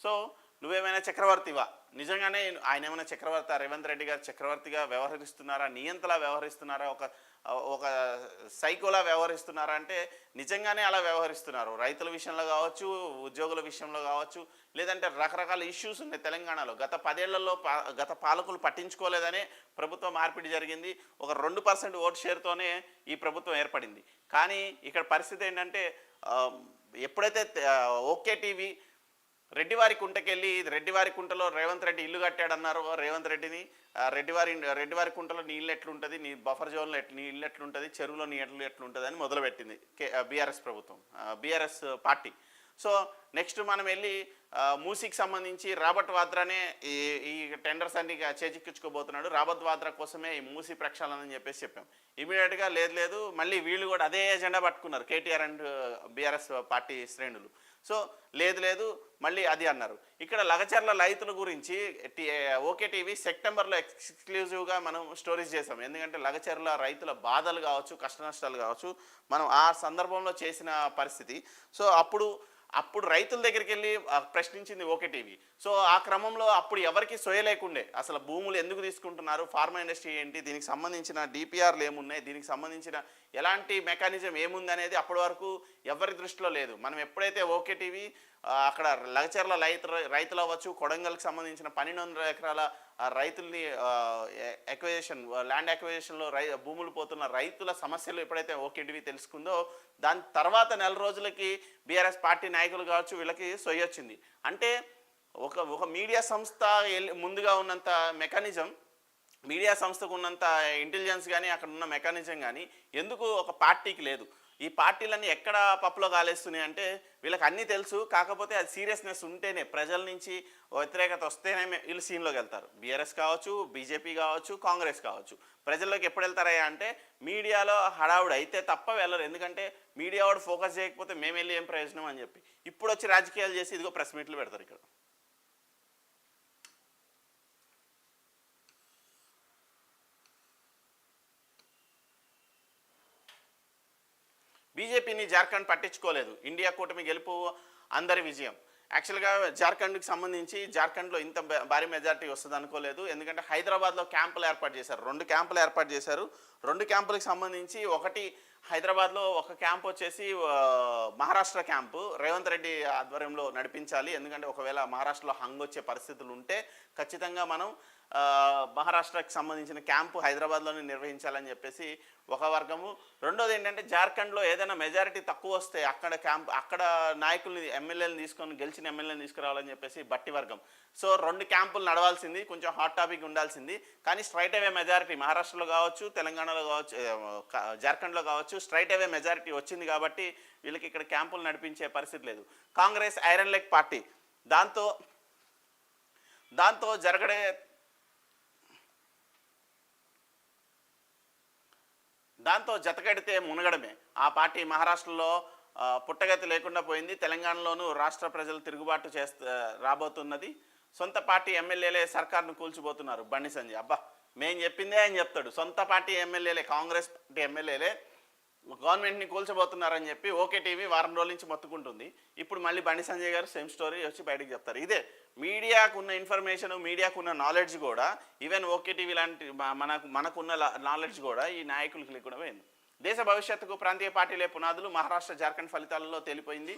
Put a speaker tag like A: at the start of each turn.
A: So నువ్వేమైనా చక్రవర్తివా? నిజంగానే ఆయన ఏమైనా చక్రవర్తి, రేవంత్ రెడ్డి గారు చక్రవర్తిగా వ్యవహరిస్తున్నారా, నియంతలా వ్యవహరిస్తున్నారా, ఒక సైకోలా వ్యవహరిస్తున్నారా అంటే నిజంగానే అలా వ్యవహరిస్తున్నారు. రైతుల విషయంలో కావచ్చు, ఉద్యోగుల విషయంలో కావచ్చు, లేదంటే రకరకాల ఇష్యూస్ ఉన్నాయి తెలంగాణలో. గత 10 ఏళ్లలో గత పాలకులు పట్టించుకోలేదనే ప్రభుత్వ మార్పిడి జరిగింది. ఒక 2% ఓటు షేర్తోనే ఈ ప్రభుత్వం ఏర్పడింది. కానీ ఇక్కడ పరిస్థితి ఏంటంటే ఎప్పుడైతే ఓకే టీవీ రెడ్డివారి కుంటకెళ్ళి రెడ్డివారి కుంటలో రేవంత్ రెడ్డి ఇల్లు కట్టాడన్నారు. రేవంత్ రెడ్డిని రెడ్డివారి కుంటలో నీళ్ళు ఎట్లుంటుంది, నీ బఫర్ జోన్లో నీళ్ళు ఎట్లుంటుంది, చెరువులో నీళ్ళు ఎట్లుంటుంది అని మొదలుపెట్టింది బీఆర్ఎస్ ప్రభుత్వం, బీఆర్ఎస్ పార్టీ. సో నెక్స్ట్ మనం వెళ్ళి మూసీకి సంబంధించి రాబర్ట్ వాద్రానే ఈ టెండర్స్ అన్ని చేజిక్కించుకోబోతున్నాడు. రాబర్ట్ వాద్రా కోసమే ఈ మూసీ ప్రక్షాళన అని చెప్పాం. ఇమీడియట్గా లేదు మళ్ళీ వీళ్ళు కూడా అదే ఎజెండా పట్టుకున్నారు, కేటీఆర్ అండ్ బీఆర్ఎస్ పార్టీ శ్రేణులు. సో లేదు మళ్ళీ అది అన్నారు. ఇక్కడ లగచర్ల రైతుల గురించి ఓకే టీవీ సెప్టెంబర్లో ఎక్స్క్లూజివ్గా మనం స్టోరీస్ చేసాం. ఎందుకంటే లగచర్ల రైతుల బాధలు కావచ్చు, కష్ట నష్టాలు కావచ్చు, మనం ఆ సందర్భంలో చేసిన పరిస్థితి. సో అప్పుడు రైతుల దగ్గరికి వెళ్ళి ప్రశ్నించింది ఓకే టీవీ. సో ఆ క్రమంలో అప్పుడు ఎవరికి సోయలేకుండే, అసలు భూములు ఎందుకు తీసుకుంటున్నారు, ఫార్మా ఇండస్ట్రీ ఏంటి, దీనికి సంబంధించిన డిపిఆర్లు ఏమున్నాయి, దీనికి సంబంధించిన ఎలాంటి మెకానిజం ఏముంది అనేది అప్పటి వరకు ఎవరి దృష్టిలో లేదు. మనం ఎప్పుడైతే ఓకే టీవీ అక్కడ లగచర్ల రైతులు అవ్వచ్చు, కొడంగల్కి సంబంధించిన 1200 ఎకరాల రైతుల్ని ల్యాండ్ అక్విజిషన్లో భూములు పోతున్న రైతుల సమస్యలు ఎప్పుడైతే ఓకే టీవీ తెలుసుకుందో, దాని తర్వాత నెల రోజులకి బీఆర్ఎస్ పార్టీ నాయకులు కావచ్చు వీళ్ళకి సొయ్యొచ్చింది. అంటే ఒక మీడియా సంస్థ ముందుగా ఉన్నంత మెకానిజం, మీడియా సంస్థకు ఉన్నంత ఇంటెలిజెన్స్ కానీ అక్కడ ఉన్న మెకానిజం కానీ ఎందుకు ఒక పార్టీకి లేదు. ఈ పార్టీలన్నీ ఎక్కడ పప్పులో కాలేస్తున్నాయి అంటే వీళ్ళకి అన్నీ తెలుసు, కాకపోతే అది సీరియస్నెస్ ఉంటేనే, ప్రజల నుంచి వ్యతిరేకత వస్తేనే వీళ్ళు సీన్లోకి వెళ్తారు. బీఆర్ఎస్ కావచ్చు, బీజేపీ కావచ్చు, కాంగ్రెస్ కావచ్చు. ప్రజల్లోకి ఎప్పుడు వెళ్తారయ్యా అంటే మీడియాలో హడావుడు అయితే తప్ప వెళ్ళరు. ఎందుకంటే మీడియా వాడు ఫోకస్ చేయకపోతే మేము వెళ్ళి ఏం ప్రయోజనం అని చెప్పి ఇప్పుడు వచ్చి రాజకీయాలు చేసి ఇదిగో ప్రెస్ మీట్లు పెడతారు. ఇక్కడ బీజేపీని జార్ఖండ్ పట్టించుకోలేదు. ఇండియా కూటమి గెలుపు అందరి విజయం. యాక్చువల్గా జార్ఖండ్కి సంబంధించి జార్ఖండ్లో ఇంత భారీ మెజారిటీ వస్తుంది అనుకోలేదు. ఎందుకంటే హైదరాబాద్లో క్యాంపులు ఏర్పాటు చేశారు, 2 క్యాంపులు ఏర్పాటు చేశారు. 2 క్యాంపులకు సంబంధించి ఒకటి హైదరాబాద్లో ఒక క్యాంప్ వచ్చేసి మహారాష్ట్ర క్యాంపు రేవంత్ రెడ్డి ఆధ్వర్యంలో నడిపించాలి. ఎందుకంటే ఒకవేళ మహారాష్ట్రలో హంగ్ వచ్చే పరిస్థితులు ఉంటే ఖచ్చితంగా మనం మహారాష్ట్రకి సంబంధించిన క్యాంపు హైదరాబాద్లోనే నిర్వహించాలని చెప్పేసి ఒక వర్గము. రెండోది ఏంటంటే జార్ఖండ్లో ఏదైనా మెజారిటీ తక్కువ వస్తే అక్కడ నాయకుల్ని గెలిచిన ఎమ్మెల్యేని తీసుకురావాలని చెప్పేసి బట్టి వర్గం. సో 2 క్యాంపులు నడవాల్సింది, కొంచెం హాట్ టాపిక్ ఉండాల్సింది. కానీ స్ట్రైట్ అవే మెజారిటీ మహారాష్ట్రలో కావచ్చు, తెలంగాణలో కావచ్చు, జార్ఖండ్లో కావచ్చు స్ట్రైట్ అవే మెజారిటీ వచ్చింది. కాబట్టి వీళ్ళకి ఇక్కడ క్యాంపులు నడిపించే పరిస్థితి లేదు. కాంగ్రెస్ ఐరన్ లెగ్ పార్టీ, దాంతో జతకడితే మునగడమే. ఆ పార్టీ మహారాష్ట్రలో పుట్టగతి లేకుండా పోయింది. తెలంగాణలోనూ రాష్ట్ర ప్రజలు తిరుగుబాటు రాబోతున్నది. సొంత పార్టీ ఎమ్మెల్యేలే సర్కార్ను కూల్చిపోతున్నారు. బండి సంజయ్ అబ్బా మేం చెప్పిందే అని చెప్తాడు. సొంత పార్టీ ఎమ్మెల్యేలే, కాంగ్రెస్ పార్టీ ఎమ్మెల్యేలే గవర్నమెంట్ని కూల్చబోతున్నారని చెప్పి ఓకే టీవీ వారం రోజుల నుంచి మొత్తుకుంటుంది. ఇప్పుడు మళ్ళీ బండి సంజయ్ గారు సేమ్ స్టోరీ వచ్చి బయటకు చెప్తారు. ఇదే మీడియాకు ఉన్న ఇన్ఫర్మేషన్, మీడియాకు ఉన్న నాలెడ్జ్ కూడా, ఈవెన్ ఓకే టీవీ లాంటి మనకున్న నాలెడ్జ్ కూడా ఈ నాయకులకి లేకుండా పోయింది. దేశ భవిష్యత్తుకు ప్రాంతీయ పార్టీలే పునాదులు. మహారాష్ట్ర జార్ఖండ్ ఫలితాలలో తేలిపోయింది.